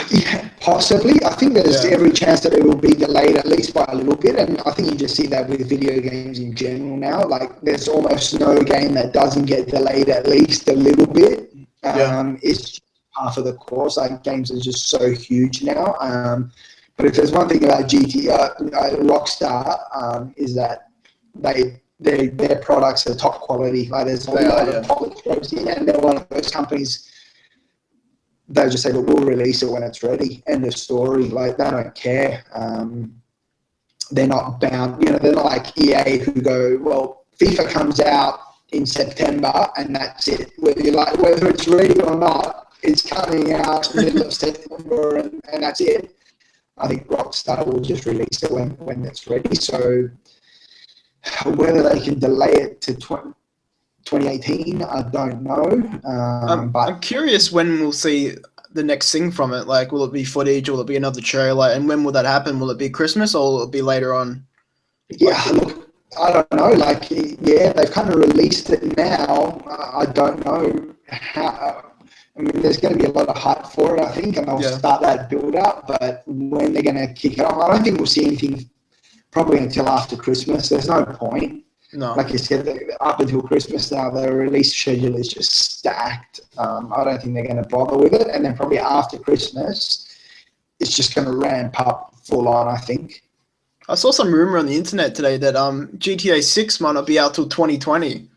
Yeah, possibly. I think there's every chance that it will be delayed at least by a little bit, and I think you just see that with video games in general now. There's almost no game that doesn't get delayed at least a little bit. It's half of the course. Games are just so huge now. But if there's one thing about Rockstar, is that their products are top quality. There's a lot of quality, and they're one of those companies. They'll just say, look, we'll release it when it's ready. End of story. They don't care. They're not bound. They're not like EA who go, well, FIFA comes out in September and that's it. Whether it's ready or not, it's coming out in the middle of September and that's it. I think Rockstar will just release it when it's ready. So whether they can delay it to 2018, I don't know. But I'm curious when we'll see the next thing from it. Will it be footage? Will it be another trailer? And when will that happen? Will it be Christmas or will it be later on? Yeah, look, I don't know. They've kind of released it now. I don't know how. I mean, there's going to be a lot of hype for it, I think, and they'll start that build-up. But when they're going to kick it off, I don't think we'll see anything probably until after Christmas. There's no point. No. Like you said, up until Christmas now, the release schedule is just stacked. I don't think they're going to bother with it. And then probably after Christmas, it's just going to ramp up full on, I think. I saw some rumor on the internet today that GTA 6 might not be out till 2020.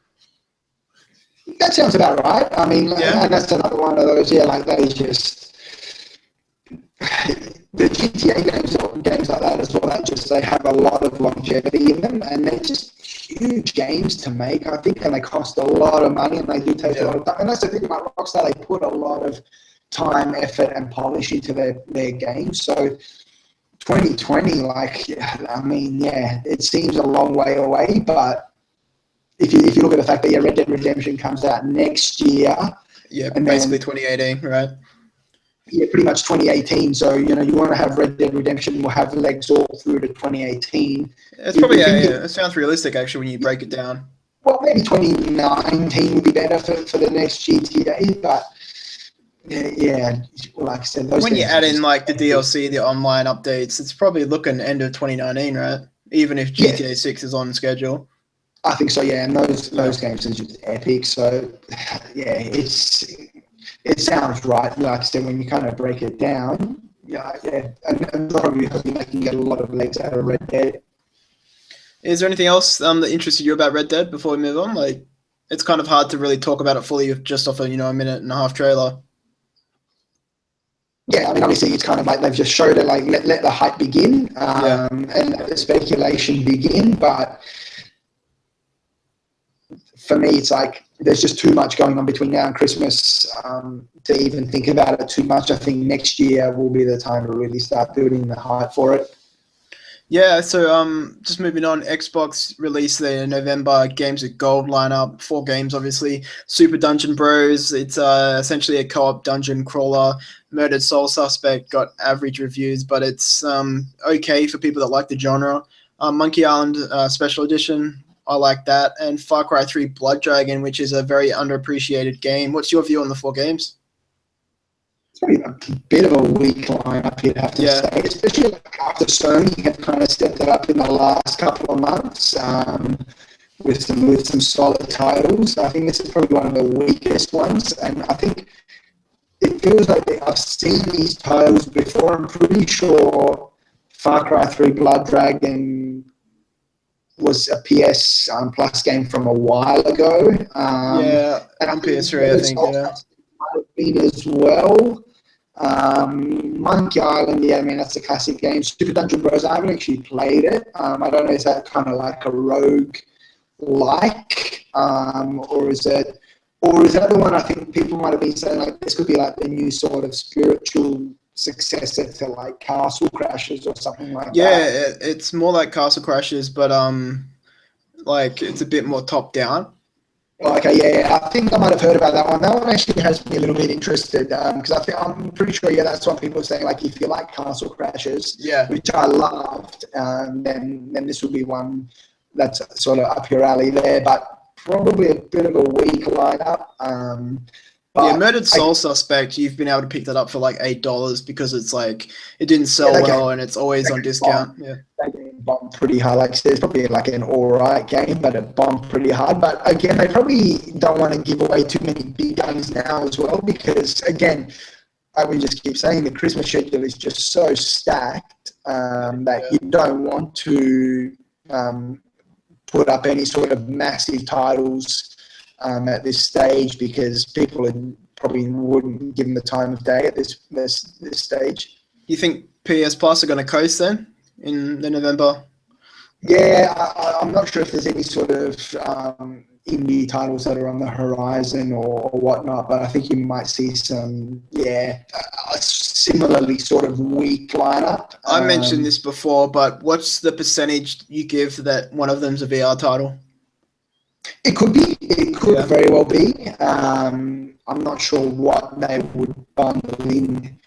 That sounds about right. I mean, and that's another one of those, they just... The GTA games like that as well, they have a lot of longevity in them, and they're just huge games to make, I think, and they cost a lot of money, and they do take a lot of time. And that's the thing about Rockstar, they put a lot of time, effort, and polish into their games. So 2020, it seems a long way away, but if you look at the fact that Red Dead Redemption comes out next year, and basically 2018, right? Yeah, pretty much 2018. So, you want to have Red Dead Redemption will have legs all through to 2018. It's probably, it sounds realistic, actually, when you break it down. Well, maybe 2019 would be better for the next GTA, but, like I said, those when you add in, the DLC, the online updates, it's probably looking end of 2019, right? Even if GTA 6 is on schedule. I think so, and those games are just epic. So, it sounds right. Like I said, when you kind of break it down, and probably hoping they can get a lot of legs out of Red Dead. Is there anything else that interested you about Red Dead before we move on? It's kind of hard to really talk about it fully just off a minute and a half trailer. Yeah, I mean, obviously it's kind of they've just showed it, let the hype begin, and let the speculation begin. But for me, it's there's just too much going on between now and Christmas to even think about it too much. I think next year will be the time to really start building the hype for it. Yeah, so just moving on, Xbox released their November Games with Gold lineup, 4 games obviously. Super Dungeon Bros, it's essentially a co-op dungeon crawler. Murdered Soul Suspect got average reviews, but it's okay for people that like the genre. Monkey Island Special Edition, I like that. And Far Cry 3 Blood Dragon, which is a very underappreciated game. What's your view on the 4 games? It's probably a bit of a weak lineup, you'd have to say, especially after Sony have kind of stepped it up in the last couple of months with some solid titles. I think this is probably one of the weakest ones, and I think it feels like I've seen these titles before. I'm pretty sure Far Cry 3 Blood Dragon was a PS Plus game from a while ago. Yeah, and on PS3, I think. Yeah. Might have been as well. Monkey Island, yeah, I mean that's a classic game. Super Dungeon Bros, I haven't actually played it. I don't know, is that kind of like a rogue like, or is that the one I think people might have been saying like this could be like the new sort of spiritual successor to like Castle Crashers or something like that? Yeah, it's more like Castle Crashers, but like it's a bit more top down. Okay, yeah, I think I might have heard about that one. That one actually has me a little bit interested because I'm pretty sure, yeah, that's what people are saying. Like, if you like Castle Crashers, Yeah, which I loved, then this will be one that's sort of up your alley there. But probably a bit of a weak lineup. yeah. But Murdered Soul Suspect, you've been able to pick that up for like $8 because it's like it didn't sell well and it's always on discount. Yeah. That game bombed pretty hard. Like, so it's probably like an alright game, but it bombed pretty hard. But again, they probably don't want to give away too many big guns now as well, because again, I would just keep saying the Christmas schedule is just so stacked that you don't want to put up any sort of massive titles at this stage, because people probably wouldn't give them the time of day at this stage. You think PS Plus are going to coast then in the November? Yeah, I'm not sure if there's any sort of indie titles that are on the horizon or whatnot, but I think you might see some, similarly sort of weak lineup. I mentioned this before, but what's the percentage you give that one of them's a VR title? It could be. It could very well be. I'm not sure what they would bundle in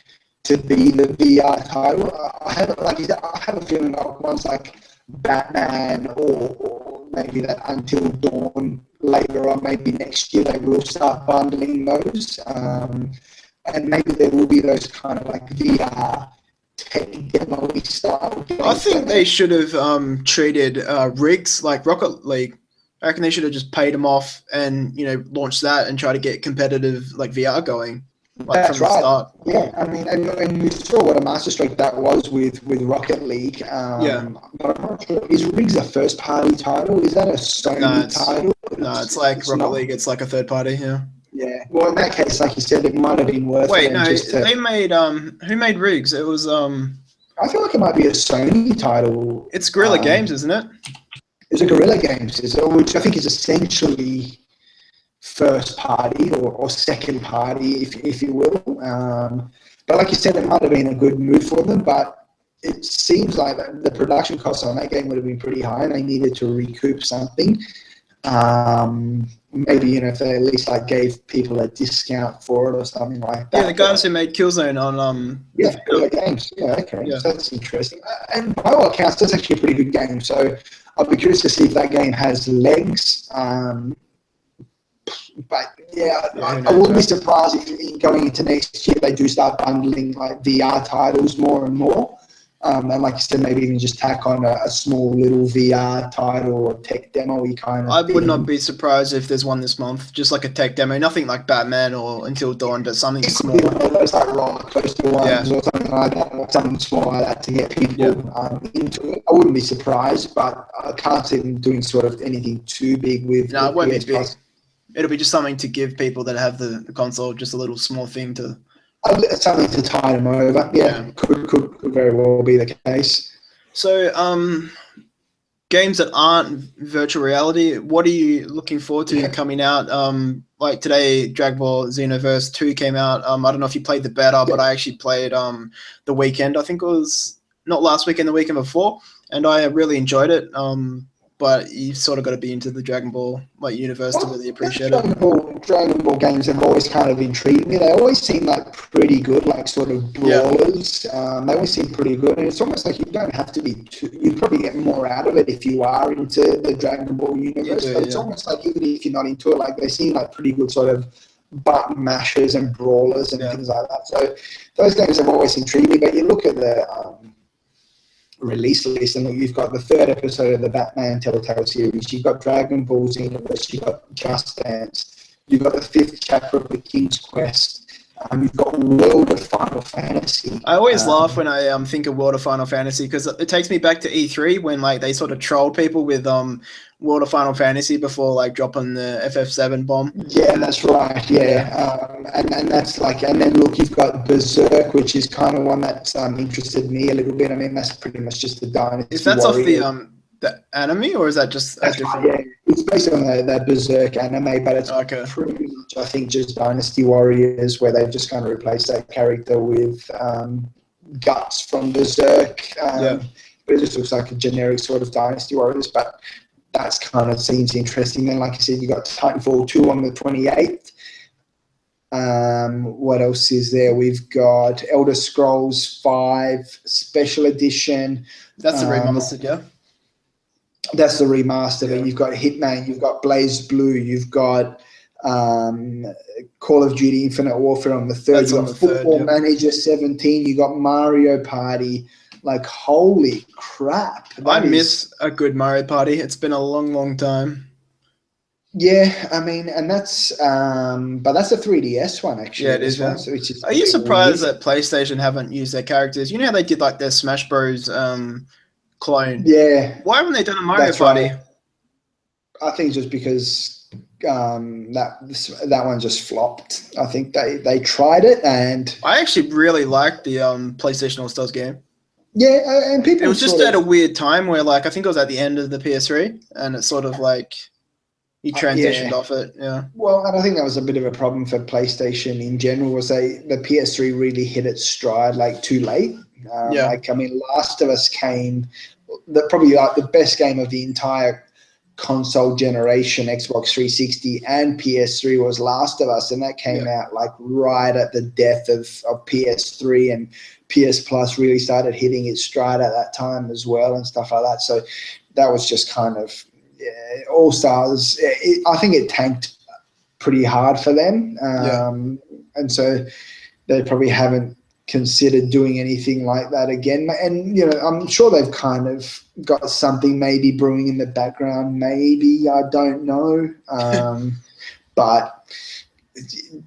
to be the VR title. I have a feeling like ones like Batman or maybe that Until Dawn later on, maybe next year they will start bundling those. And maybe there will be those kind of like VR tech demo style games. I think they should have treated rigs like Rocket League. I reckon they should have just paid them off and, launched that and try to get competitive like VR going. Like That's from the right. start. Yeah, I mean, and we saw what a masterstroke that was with Rocket League. But I'm not sure. Is Riggs a first-party title? Is that a Sony title? No, it's like Rocket League. It's like a third party. Yeah. Yeah. Well, in that case, like you said, it might have been worth it. Wait, no, they made who made Riggs? It was I feel like it might be a Sony title. It's Guerrilla Games, isn't it? It's a Guerrilla Games, which I think is essentially first party or second party, if you will. But like you said, it might have been a good move for them, but it seems like the production costs on that game would have been pretty high and they needed to recoup something. Maybe, if they at least like gave people a discount for it or something like that. Yeah, the guys who made Killzone on Guerrilla Games. Yeah, okay. Yeah. So that's interesting. And by all accounts, that's actually a pretty good game. So I'll be curious to see if that game has legs. But I wouldn't be surprised if going into next year they do start bundling like VR titles more and more. And like you said, maybe even just tack on a small little VR title or tech demo-y kind of thing. Would not be surprised if there's one this month, just like a tech demo. Nothing like Batman or Until Dawn, but something small. Those like roller coaster ones or something like that, or something small like that to get people into it. I wouldn't be surprised, but I can't see them doing sort of anything too big with. No, it won't be big. It'll be just something to give people that have the console, just a little small thing to. Something to tide them over. Yeah. Could very well be the case. So, games that aren't virtual reality, what are you looking forward to coming out? Like today, Dragon Ball Xenoverse 2 came out. I don't know if you played the beta, but I actually played the weekend. I think it was not last weekend, the weekend before, and I really enjoyed it. But you've sort of got to be into the Dragon Ball universe to really appreciate it. Dragon Ball games have always kind of intrigued me. They always seem like pretty good, like sort of brawlers. They always seem pretty good, and it's almost like you don't have to be. You probably get more out of it if you are into the Dragon Ball universe. But it's almost like even if you're not into it, like they seem like pretty good sort of button mashers and brawlers and things like that. So those games have always intrigued me. But you look at the release list, and you've got the third episode of the Batman Telltale series, you've got Dragon Ball Xenoverse, you've got Just Dance, you've got the fifth chapter of the King's Quest, You've got World of Final Fantasy. I always laugh when I think of World of Final Fantasy because it takes me back to E3 when like they sort of trolled people with World of Final Fantasy before like dropping the FF7 bomb. Yeah, that's right. Yeah, and that's like, and then look, you've got Berserk, which is kind of one that's interested me a little bit. I mean, that's pretty much just the Dynasty Is that off the anime or is that just a That's different? right, yeah. It's based on the Berserk anime, but it's Okay. pretty much, I think, just Dynasty Warriors, where they've just kind of replaced that character with Guts from Berserk. Yeah. But it just looks like a generic sort of Dynasty Warriors, but that's kind of seems interesting. Then, like I said, you got Titanfall 2 on the 28th. What else is there? We've got Elder Scrolls 5 Special Edition. That's the remastered, yeah. That's the remaster. Yeah. You've got Hitman, you've got Blaze Blue, you've got Call of Duty Infinite Warfare on the 3rd. That's You've on got the 3rd, Football yeah. Manager 17. You've got Mario Party. Like, holy crap. I miss a good Mario Party. It's been a long, long time. Yeah, I mean, and that's but that's a 3DS one actually. Yeah, it is. Yeah. So it's Are you surprised that PlayStation haven't used their characters? You know how they did like their Smash Bros. Clone. Yeah. Why haven't they done a Mario That's Party? right. I think just because that one just flopped. I think they tried it, and I actually really liked the PlayStation All Stars game. yeah, and people. It was just at a weird time where, like, I think it was at the end of the PS3, and it's sort of like you transitioned off it. Yeah. Well, and I think that was a bit of a problem for PlayStation in general. Was the PS3 really hit its stride like too late? Yeah. Like, I mean, Last of Us came, probably like the best game of the entire console generation, Xbox 360 and PS3 was Last of Us, and that came out like right at the death of PS3, and PS Plus really started hitting its stride at that time as well and stuff like that. So that was just kind of All Stars. I think it tanked pretty hard for them, and so they probably haven't considered doing anything like that again. And I'm sure they've kind of got something maybe brewing in the background. Maybe, I don't know, but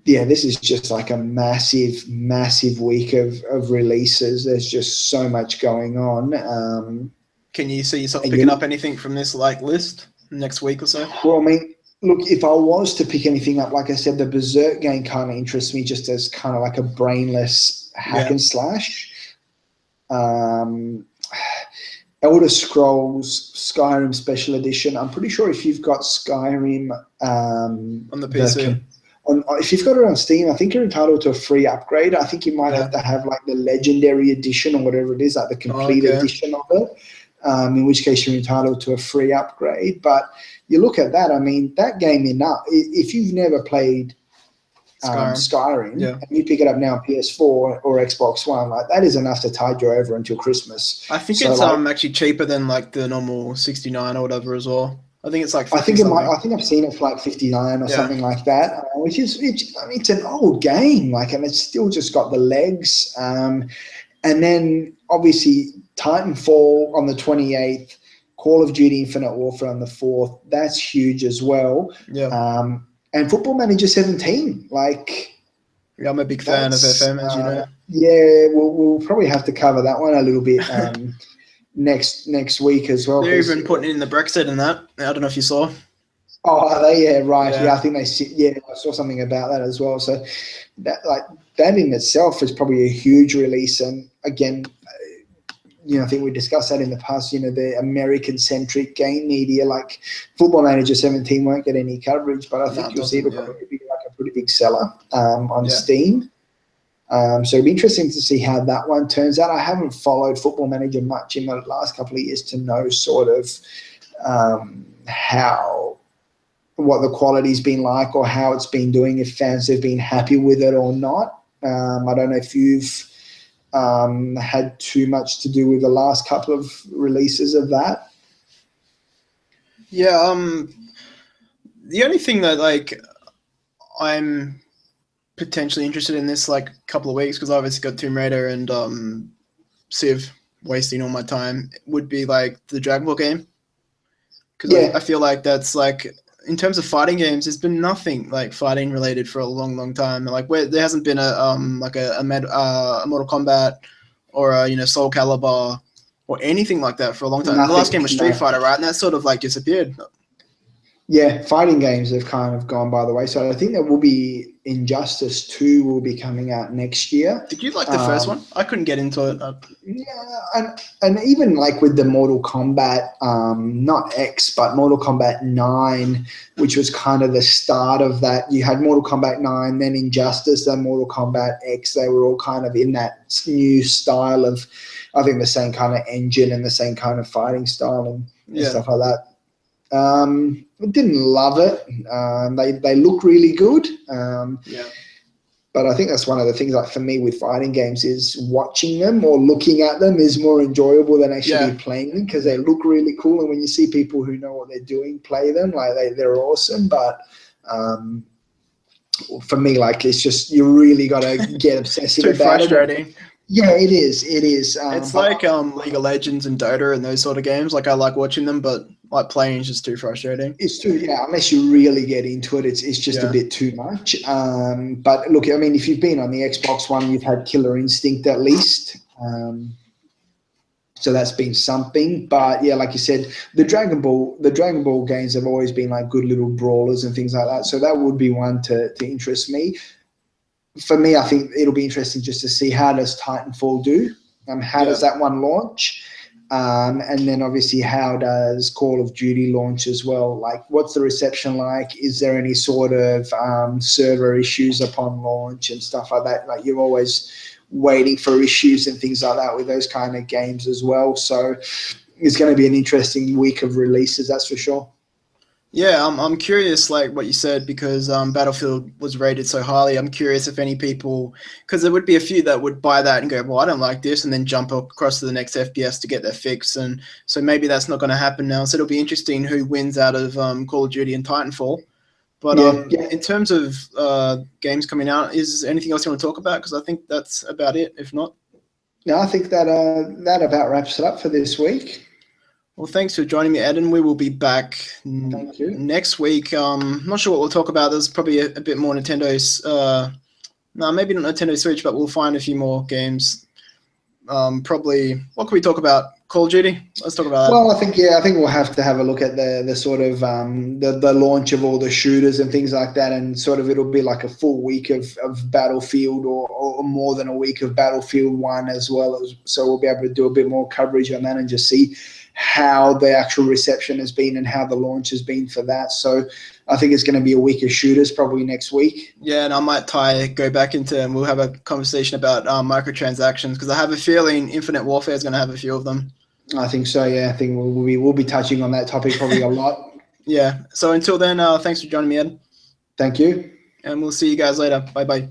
yeah, this is just like a massive week of releases. There's just so much going on. Can you see yourself picking up anything from this like list next week or so? Well, I mean, look, if I was to pick anything up, like I said, the Berserk game kind of interests me just as kind of like a brainless hack and slash. Elder Scrolls Skyrim Special Edition. I'm pretty sure if you've got Skyrim on the PC, if you've got it on Steam, I think you're entitled to a free upgrade. I think you might have to have like the Legendary Edition or whatever it is, like the complete edition of it. In which case you're entitled to a free upgrade. But you look at that, I mean, that game if you've never played Skyrim and you pick it up now on PS4 or Xbox One, like that is enough to tide you over until Christmas. I think it's actually cheaper than like the normal 69 or whatever as well. I think it's like 50 I think I've seen it for like 59 or something like that, which is, I mean, it's an old game, like, and it's still just got the legs. And then obviously Titanfall on the 28th, Call of Duty Infinite Warfare on the 4th. That's huge as well. Yeah. And Football Manager 17, like. Yeah, I'm a big fan of FM, as you know. Yeah, we'll probably have to cover that one a little bit next week as well. They're even putting in the Brexit and that. I don't know if you saw. Oh, are they? Yeah, right. Yeah, I think they. Yeah, I saw something about that as well. So that in itself is probably a huge release. And again, I think we discussed that in the past. The American-centric game media, like Football Manager 17, won't get any coverage, but I think you'll see it'll probably be like a pretty big seller on Steam. So it'll be interesting to see how that one turns out. I haven't followed Football Manager much in the last couple of years to know sort of what the quality's been like or how it's been doing, if fans have been happy with it or not. I don't know if you've had too much to do with the last couple of releases of that. Yeah, the only thing that like I'm potentially interested in this like couple of weeks, because I obviously got Tomb Raider and Civ wasting all my time, would be like the Dragon Ball game, because I feel like that's like in terms of fighting games, there's been nothing like fighting related for a long, long time. Like where there hasn't been a Mortal Kombat or a Soul Calibur or anything like that for a long time. The last game was Nothing. Street Fighter, right? And that sort of like disappeared. Yeah, fighting games have kind of gone by the way. So I think there will be Injustice 2 will be coming out next year. Did you like the first one? I couldn't get into it. Yeah, and even like with the Mortal Kombat, not X, but Mortal Kombat 9, which was kind of the start of that. You had Mortal Kombat 9, then Injustice, then Mortal Kombat X. They were all kind of in that new style of, I think, the same kind of engine and the same kind of fighting style and stuff like that. I didn't love it. They look really good. But I think that's one of the things, like for me with fighting games, is watching them or looking at them is more enjoyable than actually playing them, because they look really cool. And when you see people who know what they're doing play them, like they're awesome. But for me, like it's just, you really got to get obsessive it's too about frustrating. it. Yeah, it is. It is. It's like League of Legends and Dota and those sort of games. Like I like watching them, but like playing is just too frustrating. It's too, unless you really get into it, it's just a bit too much. But look, I mean, if you've been on the Xbox One, you've had Killer Instinct at least. So that's been something. But yeah, like you said, the Dragon Ball games have always been like good little brawlers and things like that. So that would be one to interest me. For me, I think it'll be interesting just to see how does Titanfall do. How does that one launch? And then obviously how does Call of Duty launch as well? Like what's the reception like? Is there any sort of server issues upon launch and stuff like that? Like you're always waiting for issues and things like that with those kind of games as well. So it's going to be an interesting week of releases, that's for sure. Yeah, I'm curious, like what you said, because Battlefield was rated so highly. I'm curious if any people, because there would be a few that would buy that and go, well, I don't like this, and then jump across to the next FPS to get their fix. And so maybe that's not going to happen now. So it'll be interesting who wins out of Call of Duty and Titanfall. But in terms of games coming out, is there anything else you want to talk about? Because I think that's about it, if not. No, I think that that about wraps it up for this week. Well, thanks for joining me, Edin. We will be back next week. Not sure what we'll talk about. There's probably a bit more Nintendo's. No, maybe not Nintendo Switch, but we'll find a few more games. Probably, what can we talk about? Call of Duty? Let's talk about that. Well, I think we'll have to have a look at the sort of the launch of all the shooters and things like that, and sort of it'll be like a full week of Battlefield or more than a week of Battlefield 1 as well. So we'll be able to do a bit more coverage on that and just see how the actual reception has been and how the launch has been for that. So I think it's going to be a week of shooters probably next week. Yeah, and I might go back into, and we'll have a conversation about microtransactions, because I have a feeling Infinite Warfare is going to have a few of them. I think so, yeah. I think we'll be touching on that topic probably a lot. Yeah, so until then, thanks for joining me, Ed. Thank you. And we'll see you guys later. Bye-bye.